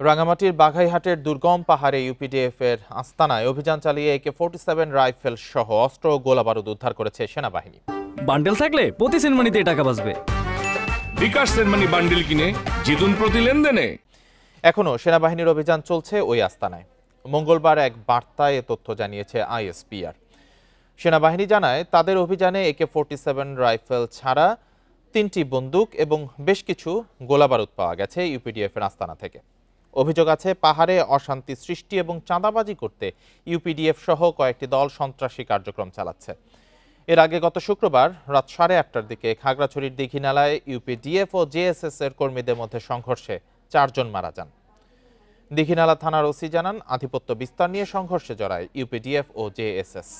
রাঙামাটির বাঘাইহাটের দুর্গম পাহাড়ে ইউপিডিএফ এর আস্তানায় অভিযান চালিয়ে AK-47 রাইফেল সহ অস্ত্র ও গোলাবারুদ উদ্ধার করেছে সেনাবাহিনী। বান্ডেল থাকলে প্রতি সেনমানিতে টাকা বাঁচবে। বিকাশ সেনমানি বান্ডেল কিনে জিতুন প্রতি লেনদেনে। এখনো সেনাবাহিনীর অভিযান চলছে ওই আস্তানায়। মঙ্গলবার এক বার্তায় এ তথ্য জানিয়েছে ISPR। সেনাবাহিনী জানায় তাদের অভিযানে AK-47 রাইফেল ছাড়া 3টি বন্দুক এবং বেশ কিছু গোলাবারুদ পাওয়া গেছে ইউপিডিএফ এর আস্তানা থেকে। অভিযোগ আছে পাহাড়ে অশান্তি সৃষ্টি এবং চাঁদাবাজি করতে ইউপিডিএফ সহ কয়েকটি দল সন্ত্রাসী কার্যক্রম চালাচ্ছে। এর আগে গত শুক্রবার রাত 8:30টার দিকে খাগড়াছড়ির দীঘিনালায় ইউপিডিএফ ও জেএসএস এর কর্মীদের মধ্যে সংঘর্ষে 4 জন মারা যান। দীঘিনালা থানার ওসি জানান, আধিপত্য বিস্তার নিয়ে সংঘর্ষে জড়ায় ইউপিডিএফ ও জেএসএস।